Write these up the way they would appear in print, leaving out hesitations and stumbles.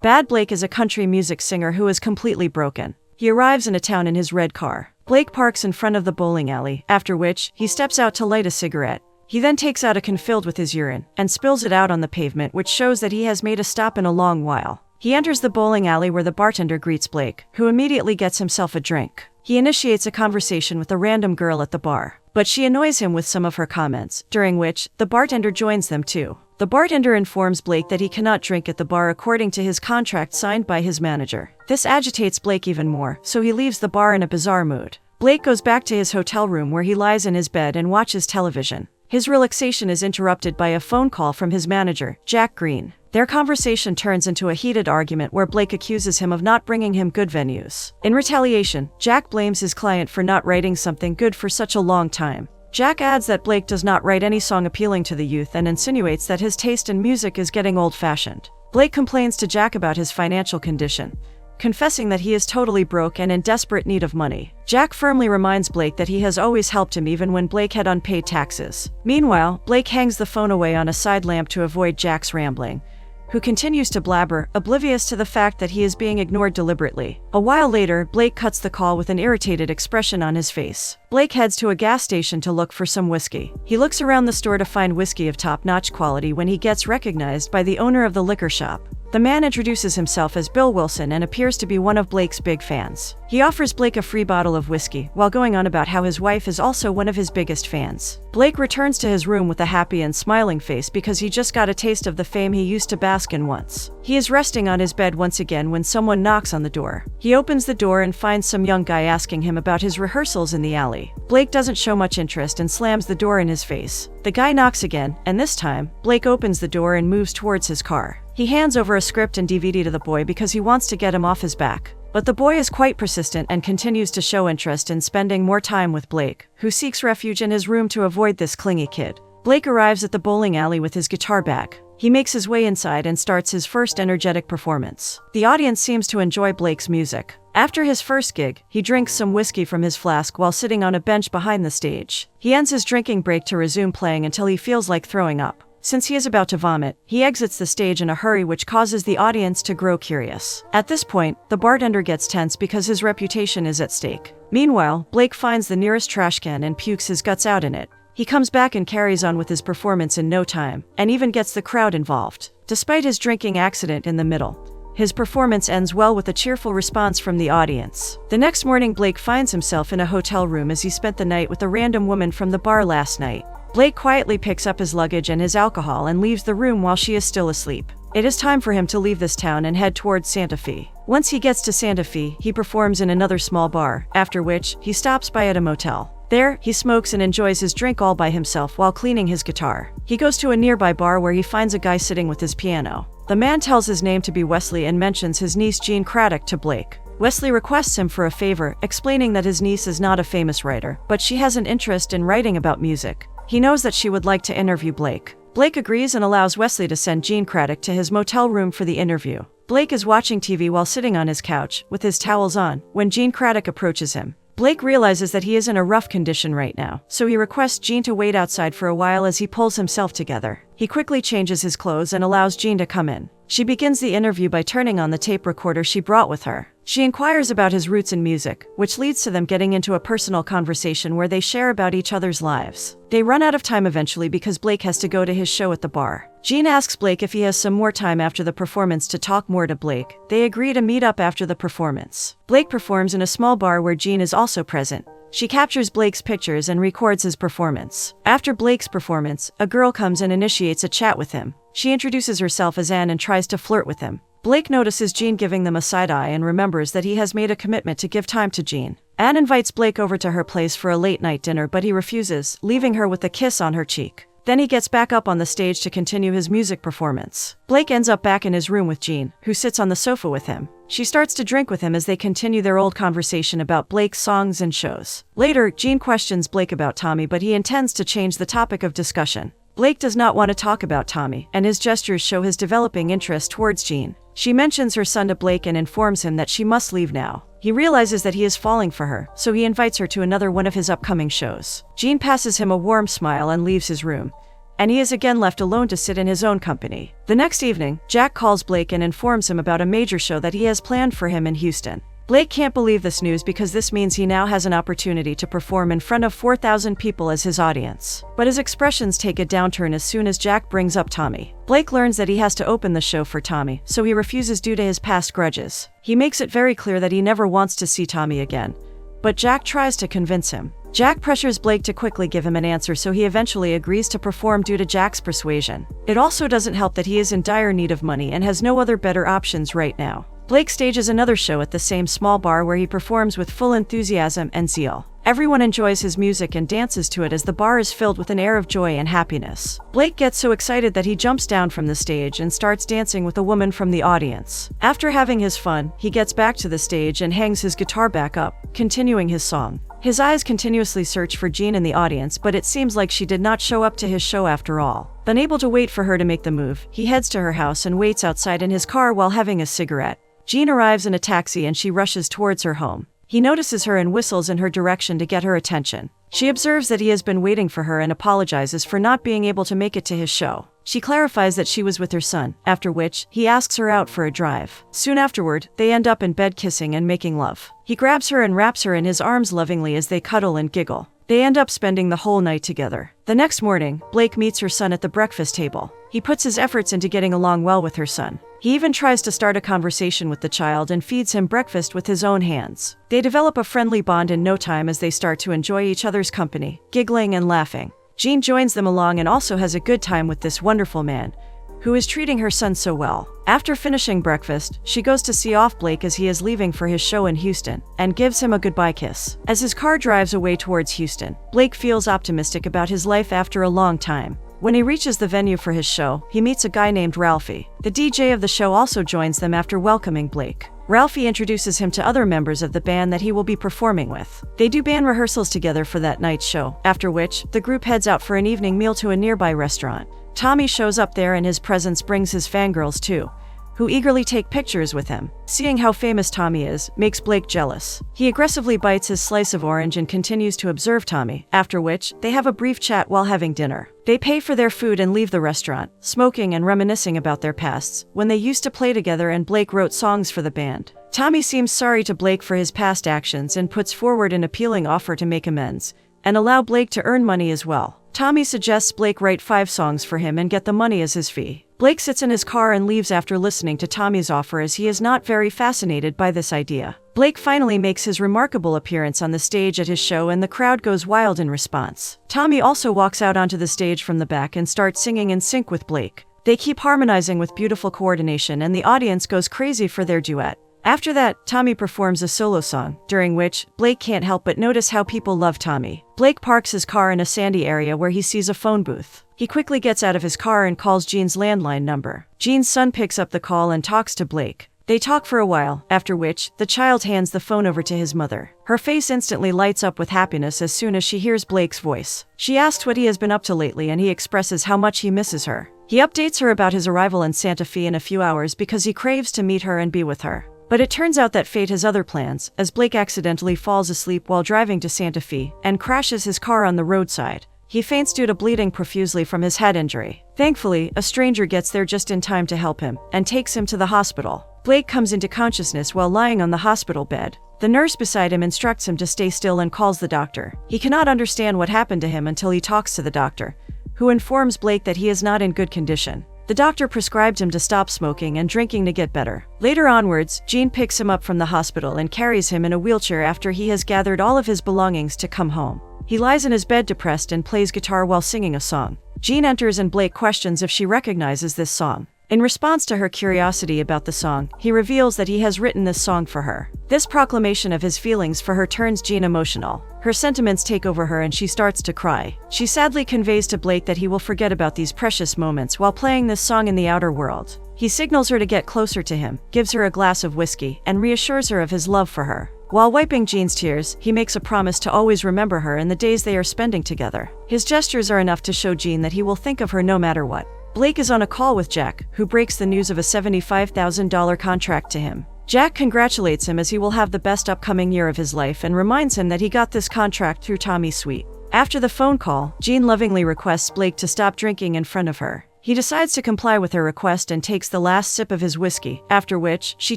Bad Blake is a country music singer who is completely broken. He arrives in a town in his red car. Blake parks in front of the bowling alley, after which, he steps out to light a cigarette. He then takes out a can filled with his urine, and spills it out on the pavement, which shows that he has made a stop in a long while. He enters the bowling alley where the bartender greets Blake, who immediately gets himself a drink. He initiates a conversation with a random girl at the bar, but she annoys him with some of her comments, during which, the bartender joins them too. The bartender informs Blake that he cannot drink at the bar according to his contract signed by his manager. This agitates Blake even more, so he leaves the bar in a bizarre mood. Blake goes back to his hotel room where he lies in his bed and watches television. His relaxation is interrupted by a phone call from his manager, Jack Green. Their conversation turns into a heated argument where Blake accuses him of not bringing him good venues. In retaliation, Jack blames his client for not writing something good for such a long time. Jack adds that Blake does not write any song appealing to the youth and insinuates that his taste in music is getting old-fashioned. Blake complains to Jack about his financial condition, confessing that he is totally broke and in desperate need of money. Jack firmly reminds Blake that he has always helped him even when Blake had unpaid taxes. Meanwhile, Blake hangs the phone away on a side lamp to avoid Jack's rambling, who continues to blabber, oblivious to the fact that he is being ignored deliberately. A while later, Blake cuts the call with an irritated expression on his face. Blake heads to a gas station to look for some whiskey. He looks around the store to find whiskey of top-notch quality when he gets recognized by the owner of the liquor shop. The man introduces himself as Bill Wilson and appears to be one of Blake's big fans. He offers Blake a free bottle of whiskey, while going on about how his wife is also one of his biggest fans. Blake returns to his room with a happy and smiling face because he just got a taste of the fame he used to bask in once. He is resting on his bed once again when someone knocks on the door. He opens the door and finds some young guy asking him about his rehearsals in the alley. Blake doesn't show much interest and slams the door in his face. The guy knocks again, and this time, Blake opens the door and moves towards his car. He hands over a script and DVD to the boy because he wants to get him off his back. But the boy is quite persistent and continues to show interest in spending more time with Blake, who seeks refuge in his room to avoid this clingy kid. Blake arrives at the bowling alley with his guitar bag. He makes his way inside and starts his first energetic performance. The audience seems to enjoy Blake's music. After his first gig, he drinks some whiskey from his flask while sitting on a bench behind the stage. He ends his drinking break to resume playing until he feels like throwing up. Since he is about to vomit, he exits the stage in a hurry, which causes the audience to grow curious. At this point, the bartender gets tense because his reputation is at stake. Meanwhile, Blake finds the nearest trash can and pukes his guts out in it. He comes back and carries on with his performance in no time, and even gets the crowd involved. Despite his drinking accident in the middle, his performance ends well with a cheerful response from the audience. The next morning, Blake finds himself in a hotel room as he spent the night with a random woman from the bar last night. Blake quietly picks up his luggage and his alcohol and leaves the room while she is still asleep. It is time for him to leave this town and head towards Santa Fe. Once he gets to Santa Fe, he performs in another small bar, after which, he stops by at a motel. There, he smokes and enjoys his drink all by himself while cleaning his guitar. He goes to a nearby bar where he finds a guy sitting with his piano. The man tells his name to be Wesley and mentions his niece Jean Craddock to Blake. Wesley requests him for a favor, explaining that his niece is not a famous writer, but she has an interest in writing about music. He knows that she would like to interview Blake. Blake agrees and allows Wesley to send Jean Craddock to his motel room for the interview. Blake is watching TV while sitting on his couch, with his towels on, when Jean Craddock approaches him. Blake realizes that he is in a rough condition right now, so he requests Jean to wait outside for a while as he pulls himself together. He quickly changes his clothes and allows Jean to come in. She begins the interview by turning on the tape recorder she brought with her. She inquires about his roots in music, which leads to them getting into a personal conversation where they share about each other's lives. They run out of time eventually because Blake has to go to his show at the bar. Jean asks Blake if he has some more time after the performance to talk more to Blake. They agree to meet up after the performance. Blake performs in a small bar where Jean is also present. She captures Blake's pictures and records his performance. After Blake's performance, a girl comes and initiates a chat with him. She introduces herself as Anne and tries to flirt with him. Blake notices Jean giving them a side eye and remembers that he has made a commitment to give time to Jean. Anne invites Blake over to her place for a late-night dinner, but he refuses, leaving her with a kiss on her cheek. Then he gets back up on the stage to continue his music performance. Blake ends up back in his room with Jean, who sits on the sofa with him. She starts to drink with him as they continue their old conversation about Blake's songs and shows. Later, Jean questions Blake about Tommy, but he intends to change the topic of discussion. Blake does not want to talk about Tommy, and his gestures show his developing interest towards Jean. She mentions her son to Blake and informs him that she must leave now. He realizes that he is falling for her, so he invites her to another one of his upcoming shows. Jean passes him a warm smile and leaves his room. and he is again left alone to sit in his own company. The next evening, Jack calls Blake and informs him about a major show that he has planned for him in Houston. Blake can't believe this news because this means he now has an opportunity to perform in front of 4,000 people as his audience. But his expressions take a downturn as soon as Jack brings up Tommy. Blake learns that he has to open the show for Tommy, so he refuses due to his past grudges. He makes it very clear that he never wants to see Tommy again, but Jack tries to convince him. Jack pressures Blake to quickly give him an answer, so he eventually agrees to perform due to Jack's persuasion. It also doesn't help that he is in dire need of money and has no other better options right now. Blake stages another show at the same small bar where he performs with full enthusiasm and zeal. Everyone enjoys his music and dances to it as the bar is filled with an air of joy and happiness. Blake gets so excited that he jumps down from the stage and starts dancing with a woman from the audience. After having his fun, he gets back to the stage and hangs his guitar back up, continuing his song. His eyes continuously search for Jean in the audience, but it seems like she did not show up to his show after all. Unable to wait for her to make the move, he heads to her house and waits outside in his car while having a cigarette. Jean arrives in a taxi and she rushes towards her home. He notices her and whistles in her direction to get her attention. She observes that he has been waiting for her and apologizes for not being able to make it to his show. She clarifies that she was with her son, after which he asks her out for a drive. Soon afterward, they end up in bed kissing and making love. He grabs her and wraps her in his arms lovingly as they cuddle and giggle. They end up spending the whole night together. The next morning, Blake meets her son at the breakfast table. He puts his efforts into getting along well with her son. He even tries to start a conversation with the child and feeds him breakfast with his own hands. They develop a friendly bond in no time as they start to enjoy each other's company, giggling and laughing. Jean joins them along and also has a good time with this wonderful man, who is treating her son so well. After finishing breakfast, she goes to see off Blake as he is leaving for his show in Houston, and gives him a goodbye kiss. As his car drives away towards Houston, Blake feels optimistic about his life after a long time. When he reaches the venue for his show, he meets a guy named Ralphie. The DJ of the show also joins them after welcoming Blake. Ralphie introduces him to other members of the band that he will be performing with. They do band rehearsals together for that night's show, after which, the group heads out for an evening meal to a nearby restaurant. Tommy shows up there and his presence brings his fangirls too, who eagerly take pictures with him. Seeing how famous Tommy is makes Blake jealous. He aggressively bites his slice of orange and continues to observe Tommy, after which, they have a brief chat while having dinner. They pay for their food and leave the restaurant, smoking and reminiscing about their pasts, when they used to play together and Blake wrote songs for the band. Tommy seems sorry to Blake for his past actions and puts forward an appealing offer to make amends, and allow Blake to earn money as well. Tommy suggests Blake write 5 songs for him and get the money as his fee. Blake sits in his car and leaves after listening to Tommy's offer as he is not very fascinated by this idea. Blake finally makes his remarkable appearance on the stage at his show and the crowd goes wild in response. Tommy also walks out onto the stage from the back and starts singing in sync with Blake. They keep harmonizing with beautiful coordination and the audience goes crazy for their duet. After that, Tommy performs a solo song, during which, Blake can't help but notice how people love Tommy. Blake parks his car in a sandy area where he sees a phone booth. He quickly gets out of his car and calls Jean's landline number. Jean's son picks up the call and talks to Blake. They talk for a while, after which, the child hands the phone over to his mother. Her face instantly lights up with happiness as soon as she hears Blake's voice. She asks what he has been up to lately and he expresses how much he misses her. He updates her about his arrival in Santa Fe in a few hours because he craves to meet her and be with her. But it turns out that fate has other plans, as Blake accidentally falls asleep while driving to Santa Fe and crashes his car on the roadside. He faints due to bleeding profusely from his head injury. Thankfully, a stranger gets there just in time to help him and takes him to the hospital. Blake comes into consciousness while lying on the hospital bed. The nurse beside him instructs him to stay still and calls the doctor. He cannot understand what happened to him until he talks to the doctor, who informs Blake that he is not in good condition. The doctor prescribed him to stop smoking and drinking to get better. Later onwards, Jean picks him up from the hospital and carries him in a wheelchair after he has gathered all of his belongings to come home. He lies in his bed depressed and plays guitar while singing a song. Jean enters and Blake questions if she recognizes this song. In response to her curiosity about the song, he reveals that he has written this song for her. This proclamation of his feelings for her turns Jean emotional. Her sentiments take over her and she starts to cry. She sadly conveys to Blake that he will forget about these precious moments while playing this song in the outer world. He signals her to get closer to him, gives her a glass of whiskey, and reassures her of his love for her. While wiping Jean's tears, he makes a promise to always remember her in the days they are spending together. His gestures are enough to show Jean that he will think of her no matter what. Blake is on a call with Jack, who breaks the news of a $75,000 contract to him. Jack congratulates him as he will have the best upcoming year of his life and reminds him that he got this contract through Tommy's suite. After the phone call, Jean lovingly requests Blake to stop drinking in front of her. He decides to comply with her request and takes the last sip of his whiskey, after which, she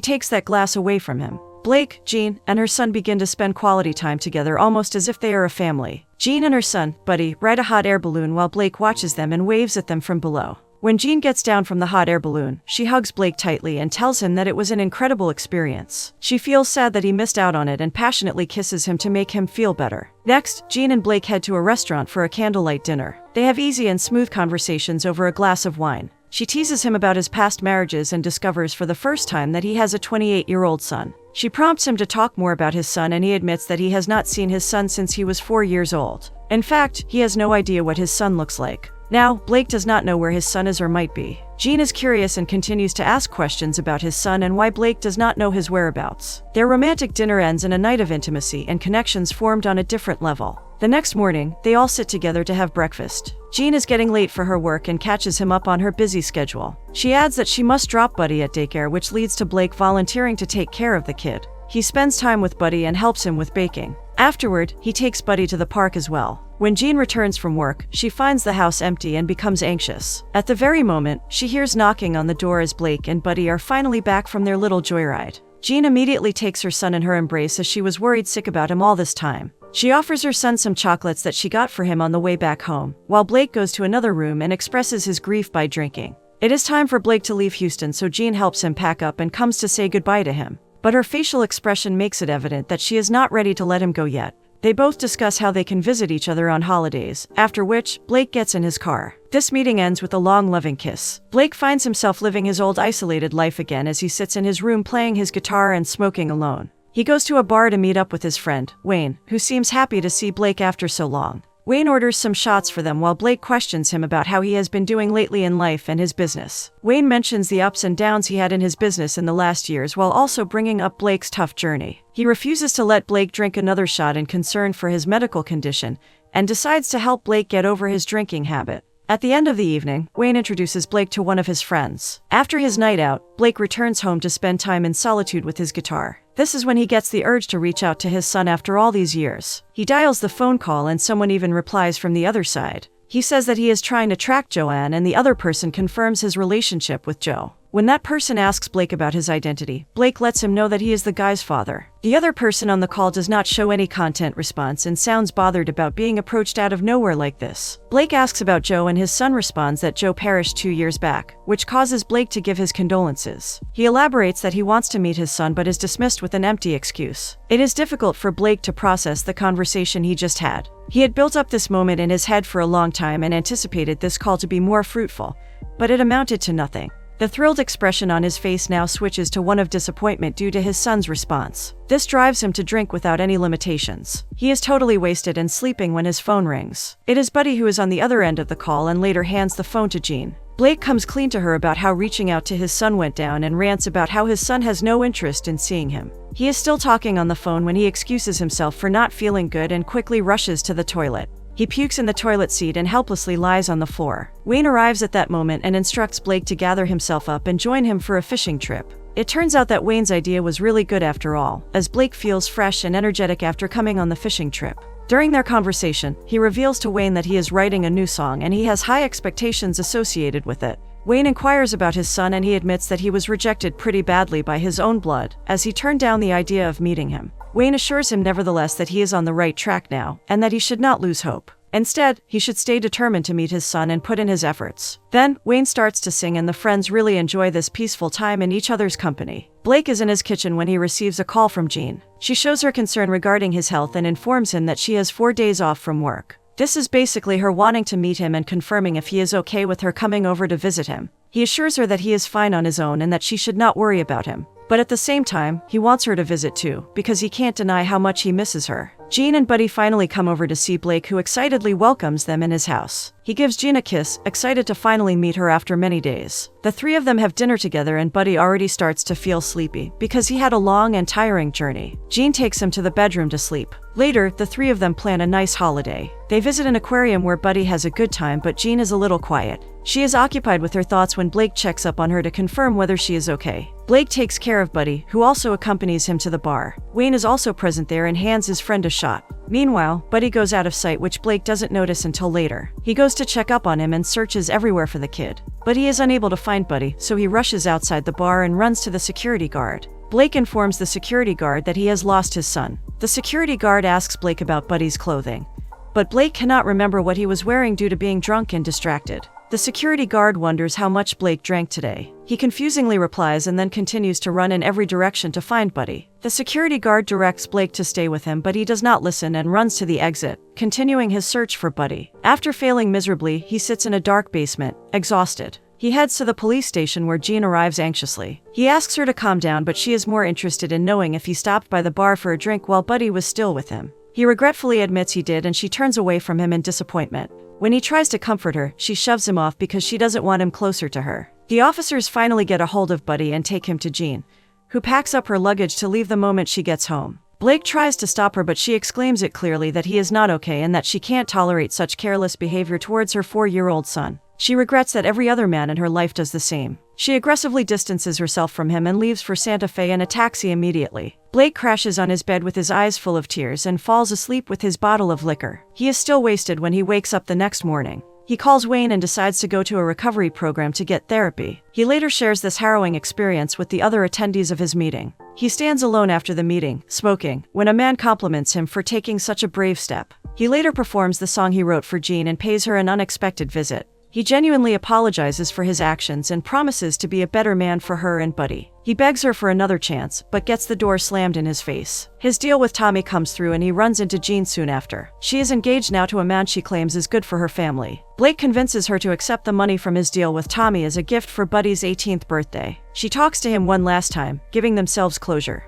takes that glass away from him. Blake, Jean, and her son begin to spend quality time together almost as if they are a family. Jean and her son, Buddy, ride a hot air balloon while Blake watches them and waves at them from below. When Jean gets down from the hot air balloon, she hugs Blake tightly and tells him that it was an incredible experience. She feels sad that he missed out on it and passionately kisses him to make him feel better. Next, Jean and Blake head to a restaurant for a candlelight dinner. They have easy and smooth conversations over a glass of wine. She teases him about his past marriages and discovers for the first time that he has a 28-year-old son. She prompts him to talk more about his son, and he admits that he has not seen his son since he was 4 years old. In fact, he has no idea what his son looks like. Now, Blake does not know where his son is or might be. Jean is curious and continues to ask questions about his son and why Blake does not know his whereabouts. Their romantic dinner ends in a night of intimacy and connections formed on a different level. The next morning, they all sit together to have breakfast. Jean is getting late for her work and catches him up on her busy schedule. She adds that she must drop Buddy at daycare, which leads to Blake volunteering to take care of the kid. He spends time with Buddy and helps him with baking. Afterward, he takes Buddy to the park as well. When Jean returns from work, she finds the house empty and becomes anxious. At the very moment, she hears knocking on the door as Blake and Buddy are finally back from their little joyride. Jean immediately takes her son in her embrace as she was worried sick about him all this time. She offers her son some chocolates that she got for him on the way back home, while Blake goes to another room and expresses his grief by drinking. It is time for Blake to leave Houston, so Jean helps him pack up and comes to say goodbye to him. But her facial expression makes it evident that she is not ready to let him go yet. They both discuss how they can visit each other on holidays, after which, Blake gets in his car. This meeting ends with a long, loving kiss. Blake finds himself living his old isolated life again as he sits in his room playing his guitar and smoking alone. He goes to a bar to meet up with his friend, Wayne, who seems happy to see Blake after so long. Wayne orders some shots for them while Blake questions him about how he has been doing lately in life and his business. Wayne mentions the ups and downs he had in his business in the last years while also bringing up Blake's tough journey. He refuses to let Blake drink another shot in concern for his medical condition and decides to help Blake get over his drinking habit. At the end of the evening, Wayne introduces Blake to one of his friends. After his night out, Blake returns home to spend time in solitude with his guitar. This is when he gets the urge to reach out to his son after all these years. He dials the phone call and someone even replies from the other side. He says that he is trying to track Joanne and the other person confirms his relationship with Joe. When that person asks Blake about his identity, Blake lets him know that he is the guy's father. The other person on the call does not show any content response and sounds bothered about being approached out of nowhere like this. Blake asks about Joe and his son responds that Joe perished 2 years back, which causes Blake to give his condolences. He elaborates that he wants to meet his son but is dismissed with an empty excuse. It is difficult for Blake to process the conversation he just had. He had built up this moment in his head for a long time and anticipated this call to be more fruitful, but it amounted to nothing. The thrilled expression on his face now switches to one of disappointment due to his son's response. This drives him to drink without any limitations. He is totally wasted and sleeping when his phone rings. It is Buddy who is on the other end of the call and later hands the phone to Jean. Blake comes clean to her about how reaching out to his son went down and rants about how his son has no interest in seeing him. He is still talking on the phone when he excuses himself for not feeling good and quickly rushes to the toilet. He pukes in the toilet seat and helplessly lies on the floor. Wayne arrives at that moment and instructs Blake to gather himself up and join him for a fishing trip. It turns out that Wayne's idea was really good after all, as Blake feels fresh and energetic after coming on the fishing trip. During their conversation, he reveals to Wayne that he is writing a new song and he has high expectations associated with it. Wayne inquires about his son and he admits that he was rejected pretty badly by his own blood, as he turned down the idea of meeting him. Wayne assures him nevertheless that he is on the right track now, and that he should not lose hope. Instead, he should stay determined to meet his son and put in his efforts. Then, Wayne starts to sing and the friends really enjoy this peaceful time in each other's company. Blake is in his kitchen when he receives a call from Jean. She shows her concern regarding his health and informs him that she has 4 days off from work. This is basically her wanting to meet him and confirming if he is okay with her coming over to visit him. He assures her that he is fine on his own and that she should not worry about him. But at the same time, he wants her to visit too, because he can't deny how much he misses her. Jean and Buddy finally come over to see Blake, who excitedly welcomes them in his house. He gives Jean a kiss, excited to finally meet her after many days. The three of them have dinner together and Buddy already starts to feel sleepy, because he had a long and tiring journey. Jean takes him to the bedroom to sleep. Later, the three of them plan a nice holiday. They visit an aquarium where Buddy has a good time, but Jean is a little quiet. She is occupied with her thoughts when Blake checks up on her to confirm whether she is okay. Blake takes care of Buddy, who also accompanies him to the bar. Wayne is also present there and hands his friend a shot. Meanwhile, Buddy goes out of sight, which Blake doesn't notice until later. He goes to check up on him and searches everywhere for the kid. But he is unable to find Buddy, so he rushes outside the bar and runs to the security guard. Blake informs the security guard that he has lost his son. The security guard asks Blake about Buddy's clothing, but Blake cannot remember what he was wearing due to being drunk and distracted. The security guard wonders how much Blake drank today. He confusingly replies and then continues to run in every direction to find Buddy. The security guard directs Blake to stay with him, but he does not listen and runs to the exit, continuing his search for Buddy. After failing miserably, he sits in a dark basement, exhausted. He heads to the police station where Jean arrives anxiously. He asks her to calm down, but she is more interested in knowing if he stopped by the bar for a drink while Buddy was still with him. He regretfully admits he did, and she turns away from him in disappointment. When he tries to comfort her, she shoves him off because she doesn't want him closer to her. The officers finally get a hold of Buddy and take him to Jean, who packs up her luggage to leave the moment she gets home. Blake tries to stop her, but she exclaims it clearly that he is not okay and that she can't tolerate such careless behavior towards her 4-year-old son. She regrets that every other man in her life does the same. She aggressively distances herself from him and leaves for Santa Fe in a taxi immediately. Blake crashes on his bed with his eyes full of tears and falls asleep with his bottle of liquor. He is still wasted when he wakes up the next morning. He calls Wayne and decides to go to a recovery program to get therapy. He later shares this harrowing experience with the other attendees of his meeting. He stands alone after the meeting, smoking, when a man compliments him for taking such a brave step. He later performs the song he wrote for Jean and pays her an unexpected visit. He genuinely apologizes for his actions and promises to be a better man for her and Buddy. He begs her for another chance, but gets the door slammed in his face. His deal with Tommy comes through and he runs into Jean soon after. She is engaged now to a man she claims is good for her family. Blake convinces her to accept the money from his deal with Tommy as a gift for Buddy's 18th birthday. She talks to him one last time, giving themselves closure.